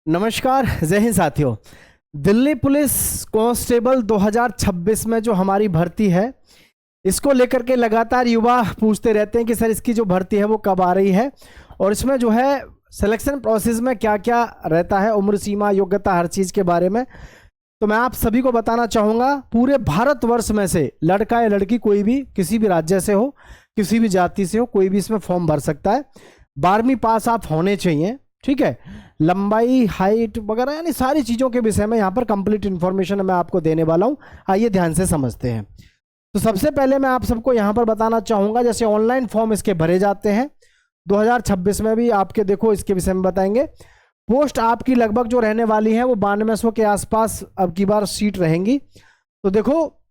नमस्कार, जय हिंद साथियों। दिल्ली पुलिस कांस्टेबल 2026 में जो हमारी भर्ती है, इसको लेकर के लगातार युवा पूछते रहते हैं कि सर इसकी जो भर्ती है वो कब आ रही है और इसमें जो है सिलेक्शन प्रोसेस में क्या क्या रहता है, उम्र सीमा, योग्यता, हर चीज़ के बारे में। तो मैं आप सभी को बताना चाहूँगा, पूरे भारतवर्ष में से लड़का या लड़की कोई भी किसी भी राज्य से हो, किसी भी जाति से हो, कोई भी इसमें फॉर्म भर सकता है। 12वीं पास आप होने चाहिए, ठीक है। लंबाई, हाइट वगैरह यानी सारी चीज़ों के विषय में यहाँ पर कंप्लीट इन्फॉर्मेशन मैं आपको देने वाला हूँ। आइए ध्यान से समझते हैं। तो सबसे पहले मैं आप सबको यहाँ पर बताना चाहूँगा, जैसे ऑनलाइन फॉर्म इसके भरे जाते हैं 2026 में भी आपके, देखो इसके विषय में बताएंगे। पोस्ट आपकी लगभग जो रहने वाली है वो 9200 के आसपास अब की बार सीट रहेंगी। तो देखो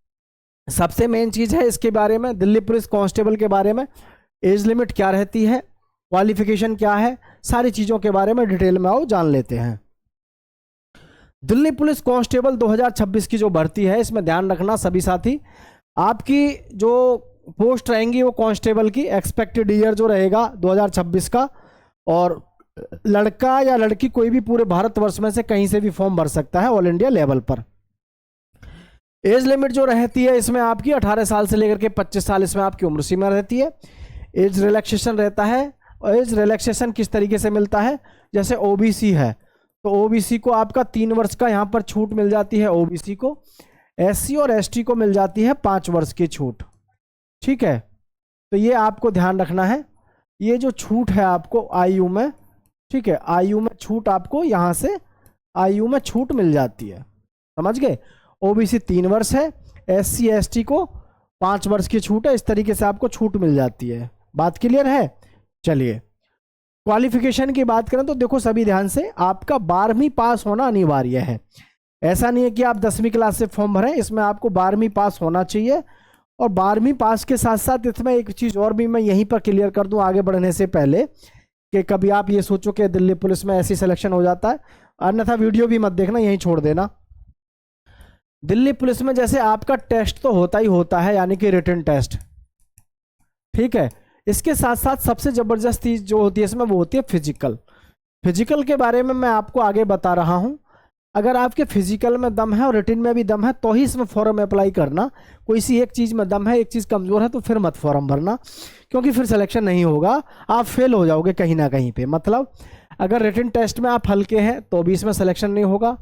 सबसे मेन चीज़ है इसके बारे में, दिल्ली पुलिस कांस्टेबल के बारे में, एज लिमिट क्या रहती है, क्वालिफिकेशन क्या है, सारी चीज़ों के बारे में डिटेल में आओ जान लेते हैं। दिल्ली पुलिस कांस्टेबल 2026 की जो भर्ती है, इसमें ध्यान रखना सभी साथी, आपकी जो पोस्ट रहेंगी वो कांस्टेबल की, एक्सपेक्टेड ईयर जो रहेगा 2026 का, और लड़का या लड़की कोई भी पूरे भारतवर्ष में से कहीं से भी फॉर्म भर सकता है ऑल इंडिया लेवल पर। एज लिमिट जो रहती है इसमें आपकी 18 साल से लेकर के 25 साल इसमें आपकी उम्र सीमा रहती है। एज रिलैक्सेशन रहता है, और एज रिलैक्सेशन किस तरीके से मिलता है, जैसे ओबीसी है तो ओबीसी को आपका 3 वर्ष का यहाँ पर छूट मिल जाती है, ओबीसी को। एससी और एसटी को मिल जाती है 5 वर्ष की छूट, ठीक है। तो ये आपको ध्यान रखना है, ये जो छूट है आपको आयु में, ठीक है, आयु में छूट आपको यहाँ से आयु में छूट मिल जाती है, समझ गए। ओबीसी 3 वर्ष है, एससी एसटी को 5 वर्ष की छूट है, इस तरीके से आपको छूट मिल जाती है। बात क्लियर है। चलिए क्वालिफिकेशन की बात करें तो देखो सभी ध्यान से, आपका 12वीं पास होना अनिवार्य है। ऐसा नहीं है कि आप 10वीं क्लास से फॉर्म भरें, इसमें आपको 12वीं पास होना चाहिए। और 12वीं पास के साथ साथ इसमें एक चीज़ और भी मैं यहीं पर क्लियर कर दूं आगे बढ़ने से पहले, कि कभी आप ये सोचो कि दिल्ली पुलिस में ऐसी सिलेक्शन हो जाता है, अन्यथा वीडियो भी मत देखना, यहीं छोड़ देना। दिल्ली पुलिस में जैसे आपका टेस्ट तो होता ही होता है, यानी कि रिटन टेस्ट, ठीक है। इसके साथ साथ सबसे ज़बरदस्त चीज़ जो होती है इसमें वो होती है फिजिकल। फिजिकल के बारे में मैं आपको आगे बता रहा हूँ। अगर आपके फिजिकल में दम है और रिटन में भी दम है तो ही इसमें फॉर्म अप्लाई करना। कोई सी एक चीज़ में दम है, एक चीज़ कमज़ोर है तो फिर मत फॉर्म भरना, क्योंकि फिर सिलेक्शन नहीं होगा, आप फेल हो जाओगे कहीं ना कहीं पे। मतलब अगर रिटन टेस्ट में आप हल्के हैं तो भी इसमें सिलेक्शन नहीं होगा।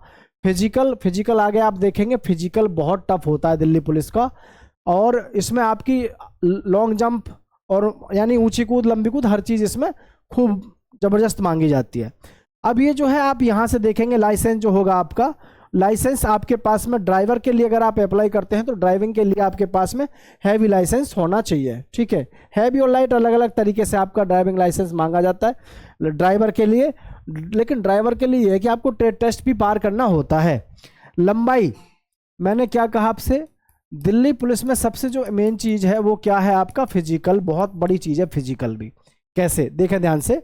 फिजिकल आगे आप देखेंगे, फिजिकल बहुत टफ होता है दिल्ली पुलिस का, और इसमें आपकी लॉन्ग जंप और यानी ऊंची कूद, लंबी कूद, हर चीज़ इसमें खूब ज़बरदस्त मांगी जाती है। अब ये जो है आप यहाँ से देखेंगे लाइसेंस जो होगा आपका, लाइसेंस आपके पास में ड्राइवर के लिए अगर आप अप्लाई करते हैं तो ड्राइविंग के लिए आपके पास में हैवी लाइसेंस होना चाहिए, ठीक है। हैवी और लाइट अलग अलग तरीके से आपका ड्राइविंग लाइसेंस मांगा जाता है ड्राइवर के लिए, लेकिन ड्राइवर के लिए है कि आपको टेस्ट भी पार करना होता है। लंबाई, मैंने क्या कहा आपसे, दिल्ली पुलिस में सबसे जो मेन चीज़ है वो क्या है आपका फिजिकल, बहुत बड़ी चीज़ है फिजिकल भी। कैसे, देखें ध्यान से।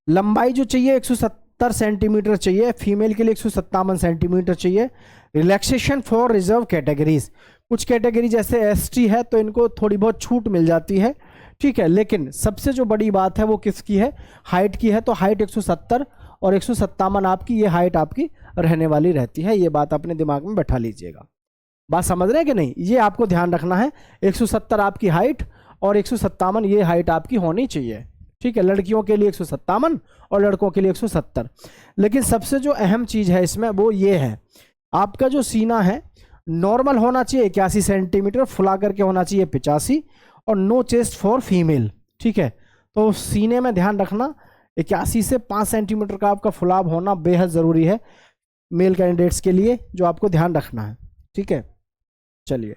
लंबाई जो चाहिए 170 सेंटीमीटर चाहिए, फीमेल के लिए 157 सेंटीमीटर चाहिए। रिलैक्सेशन फॉर रिजर्व कैटेगरीज, कुछ कैटेगरी जैसे एसटी है तो इनको थोड़ी बहुत छूट मिल जाती है, ठीक है। लेकिन सबसे जो बड़ी बात है वो किसकी है, हाइट की है। तो हाइट 170 और 157 आपकी, ये हाइट आपकी रहने वाली रहती है। ये बात अपने दिमाग में बैठा लीजिएगा। बात समझ रहे हैं कि नहीं, ये आपको ध्यान रखना है। 170 आपकी हाइट और 157 ये हाइट आपकी होनी चाहिए, ठीक है। लड़कियों के लिए 157 और लड़कों के लिए 170। लेकिन सबसे जो अहम चीज़ है इसमें वो ये है, आपका जो सीना है नॉर्मल होना चाहिए 81 सेंटीमीटर, फुला करके होना चाहिए 85, और नो चेस्ट फॉर फीमेल, ठीक है। तो सीने में ध्यान रखना 81 से 5 सेंटीमीटर का आपका फुलाव होना बेहद ज़रूरी है मेल कैंडिडेट्स के लिए, जो आपको ध्यान रखना है, ठीक है। चलिए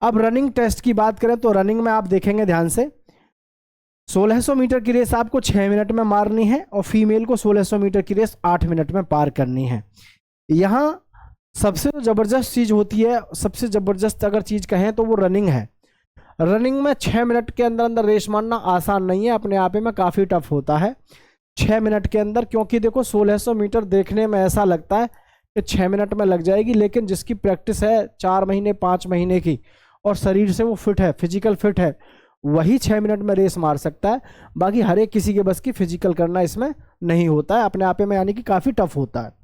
अब रनिंग टेस्ट की बात करें तो रनिंग में आप देखेंगे ध्यान से, 1600 मीटर की रेस आपको 6 मिनट में मारनी है, और फीमेल को 1600 मीटर की रेस 8 मिनट में पार करनी है। यहाँ सबसे ज़बरदस्त चीज़ होती है, सबसे ज़बरदस्त अगर चीज़ कहें तो वो रनिंग है। रनिंग में 6 मिनट के अंदर अंदर रेस मारना आसान नहीं है, अपने आप में काफ़ी टफ होता है 6 मिनट के अंदर। क्योंकि देखो 1600 मीटर देखने में ऐसा लगता है कि 6 मिनट में लग जाएगी, लेकिन जिसकी प्रैक्टिस है 4 महीने 5 महीने की और शरीर से वो फिट है, फिजिकल फिट है, वही 6 मिनट में रेस मार सकता है, बाकी हर एक किसी के बस की फिजिकल करना इसमें नहीं होता है अपने आप में, यानी कि काफ़ी टफ होता है।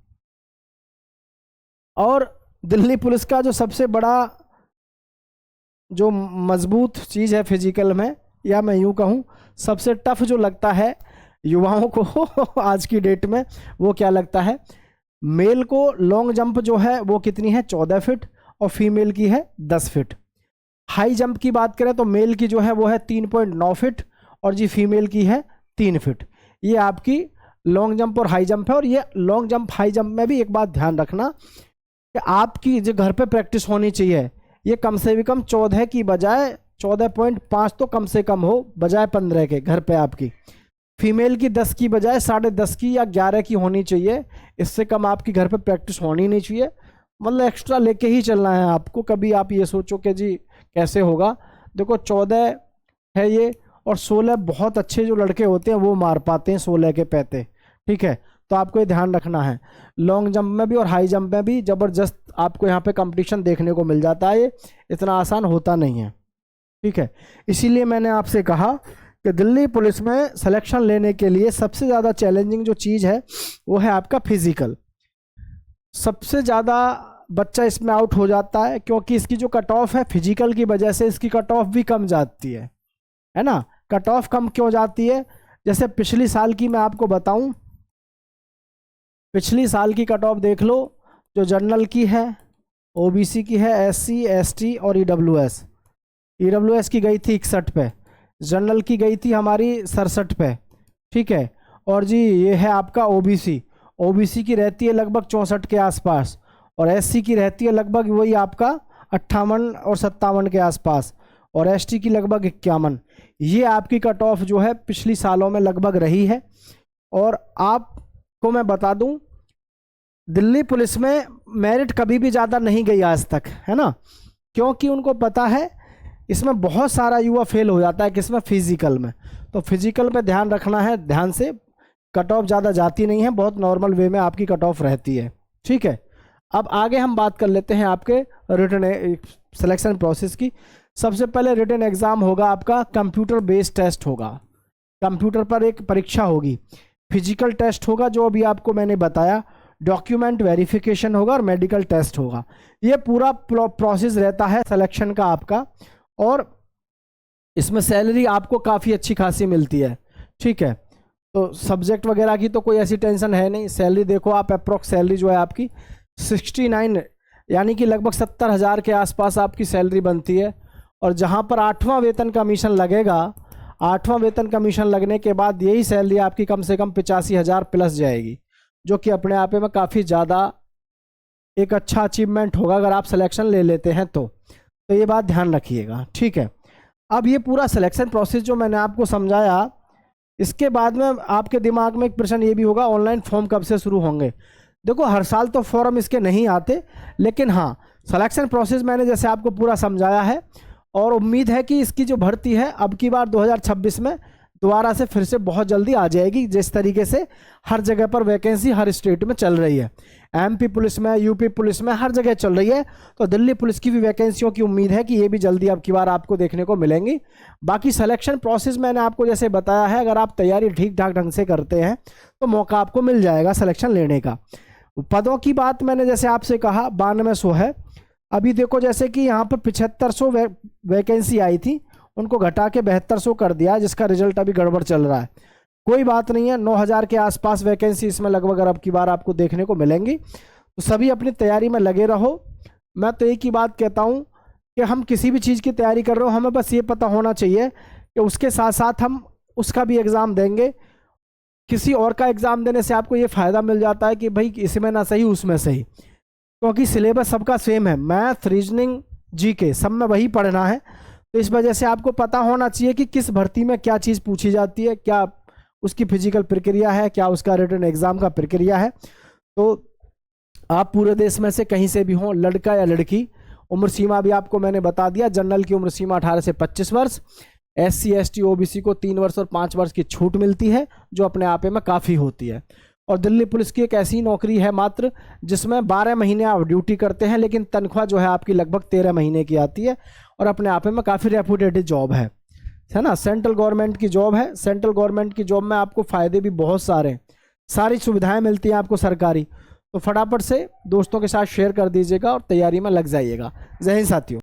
और दिल्ली पुलिस का जो सबसे बड़ा जो मजबूत चीज़ है फिजिकल में, या मैं यूँ कहूँ सबसे टफ जो लगता है युवाओं को आज की डेट में, वो क्या लगता है, मेल को लॉन्ग जंप जो है वो कितनी है 14 फीट और फीमेल की है 10 फीट। हाई जंप की बात करें तो मेल की जो है वो है 3.9 फीट और जी फीमेल की है 3 फीट। ये आपकी लॉन्ग जंप और हाई जंप है। और ये लॉन्ग जंप हाई जंप में भी एक बात ध्यान रखना कि आपकी जो घर पे प्रैक्टिस होनी चाहिए, ये कम से भी कम 14 की बजाय 14.5 तो कम से कम हो बजाय 15 के घर पे आपकी। फीमेल की 10 की बजाय 10.5 की या 11 की होनी चाहिए, इससे कम आपकी घर पे प्रैक्टिस होनी नहीं चाहिए। मतलब एक्स्ट्रा लेके ही चलना है आपको। कभी आप ये सोचो कि जी कैसे होगा, देखो 14 है ये और 16 बहुत अच्छे जो लड़के होते हैं वो मार पाते हैं 16 के पैते, ठीक है। तो आपको ये ध्यान रखना है, लॉन्ग जंप में भी और हाई जंप में भी ज़बरदस्त आपको यहाँ पे कंपटीशन देखने को मिल जाता है। ये इतना आसान होता नहीं है, ठीक है। इसीलिए मैंने आपसे कहा कि दिल्ली पुलिस में सिलेक्शन लेने के लिए सबसे ज़्यादा चैलेंजिंग जो चीज़ है वो है आपका फिजिकल। सबसे ज़्यादा बच्चा इसमें आउट हो जाता है क्योंकि इसकी जो कट ऑफ है फिजिकल की वजह से इसकी कट ऑफ भी कम जाती है ना। कट ऑफ कम क्यों जाती है, जैसे पिछली साल की मैं आपको बताऊं, पिछली साल की कट ऑफ देख लो, जो जनरल की है, ओबीसी की है, एससी एसटी और ईडब्ल्यूएस की गई थी 61 पे, जनरल की गई थी हमारी 67 पे, ठीक है। और जी ये है आपका ओबीसी की रहती है लगभग 64 के आसपास और एससी की रहती है लगभग वही आपका 58 और 57 के आसपास और एसटी की लगभग 51। ये आपकी कट ऑफ जो है पिछली सालों में लगभग रही है। और आपको मैं बता दूं, दिल्ली पुलिस में मेरिट कभी भी ज़्यादा नहीं गई आज तक, है ना, क्योंकि उनको पता है इसमें बहुत सारा युवा फेल हो जाता है किसमें, फिजिकल में। तो फिजिकल पे ध्यान रखना है, ध्यान से कट ऑफ ज़्यादा जाती नहीं है, बहुत नॉर्मल वे में आपकी कट ऑफ रहती है, ठीक है। अब आगे हम बात कर लेते हैं आपके रिटन सिलेक्शन प्रोसेस की। सबसे पहले रिटन एग्ज़ाम होगा आपका, कंप्यूटर बेस्ड टेस्ट होगा, कंप्यूटर पर एक परीक्षा होगी, फिजिकल टेस्ट होगा जो अभी आपको मैंने बताया, डॉक्यूमेंट वेरिफिकेशन होगा और मेडिकल टेस्ट होगा। ये पूरा प्रोसेस रहता है सिलेक्शन का आपका। और इसमें सैलरी आपको काफ़ी अच्छी खासी मिलती है, ठीक है। तो सब्जेक्ट वगैरह की तो कोई ऐसी टेंशन है नहीं। सैलरी देखो आप, अप्रोक्स सैलरी जो है आपकी 69 यानी कि लगभग 70,000 के आसपास आपकी सैलरी बनती है। और जहाँ पर 8वां वेतन कमीशन लगेगा, 8वां वेतन कमीशन लगने के बाद यही सैलरी आपकी कम से कम 85,000 प्लस जाएगी, जो कि अपने आप में काफ़ी ज़्यादा एक अच्छा अचीवमेंट होगा अगर आप सिलेक्शन ले लेते हैं तो ये बात ध्यान रखिएगा, ठीक है। अब ये पूरा सिलेक्शन प्रोसेस जो मैंने आपको समझाया, इसके बाद में आपके दिमाग में एक प्रश्न ये भी होगा, ऑनलाइन फॉर्म कब से शुरू होंगे। देखो हर साल तो फॉर्म इसके नहीं आते, लेकिन हाँ सिलेक्शन प्रोसेस मैंने जैसे आपको पूरा समझाया है और उम्मीद है कि इसकी जो भर्ती है अब की बार 2026 में दोबारा से फिर से बहुत जल्दी आ जाएगी। जिस तरीके से हर जगह पर वैकेंसी हर स्टेट में चल रही है, एमपी पुलिस में, यूपी पुलिस में, हर जगह चल रही है, तो दिल्ली पुलिस की भी वैकेंसियों की उम्मीद है कि ये भी जल्दी अब की बार आपको देखने को मिलेंगी। बाकी सिलेक्शन प्रोसेस मैंने आपको जैसे बताया है, अगर आप तैयारी ठीक ठाक ढंग से करते हैं तो मौका आपको मिल जाएगा सिलेक्शन लेने का। पदों की बात मैंने जैसे आपसे कहा 9200 है। अभी देखो जैसे कि यहाँ पर 7500 वैकेंसी आई थी, उनको घटा के 7200 कर दिया, जिसका रिजल्ट अभी गड़बड़ चल रहा है। कोई बात नहीं है, 9000 के आसपास वैकेंसी इसमें लगभग अब की बार आपको देखने को मिलेंगी। तो सभी अपनी तैयारी में लगे रहो। मैं तो एक ही बात कहता हूँ कि हम किसी भी चीज़ की तैयारी कर रहे हो, हमें बस ये पता होना चाहिए कि उसके साथ साथ हम उसका भी एग्ज़ाम देंगे। किसी और का एग्ज़ाम देने से आपको ये फ़ायदा मिल जाता है कि भाई इसमें ना सही उसमें सही, क्योंकि सिलेबस सबका सेम है, मैथ, रीजनिंग, जीके सब में वही पढ़ना है। तो इस वजह से आपको पता होना चाहिए कि किस भर्ती में क्या चीज़ पूछी जाती है, क्या उसकी फिजिकल प्रक्रिया है, क्या उसका रिटन एग्ज़ाम का प्रक्रिया है। तो आप पूरे देश में से कहीं से भी हों, लड़का या लड़की, उम्र सीमा भी आपको मैंने बता दिया। जनरल की उम्र सीमा 18 से 25 वर्ष, SC ST OBC को 3 वर्ष और 5 वर्ष की छूट मिलती है, जो अपने आप में काफ़ी होती है। और दिल्ली पुलिस की एक ऐसी नौकरी है मात्र जिसमें 12 महीने आप ड्यूटी करते हैं, लेकिन तनख्वाह जो है आपकी लगभग 13 महीने की आती है और अपने आप में काफ़ी रेपुटेटेड जॉब है। है ना, सेंट्रल गवर्नमेंट की जॉब है। सेंट्रल गवर्नमेंट की जॉब में आपको फ़ायदे भी बहुत सारे हैं, सारी सुविधाएं मिलती हैं आपको सरकारी। तो फटाफट से दोस्तों के साथ शेयर कर दीजिएगा और तैयारी में लग जाइएगा। जय हिंद साथियों।